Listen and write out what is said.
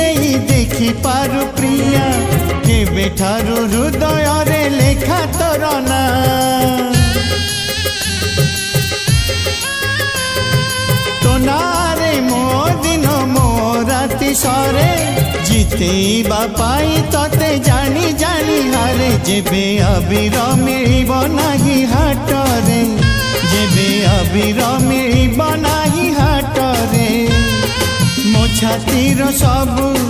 देई देखी पारु प्रिया केबे ठारू हृदय रे लेखा तोर ना तो नारे मो दिन मो राति सरे जीते बापाई तते जानी जानी हारे जेबे अबीर मिलिब नाही हाटरे जेबे अबीर मिलिब नाही हाटरे मो छातीर सबु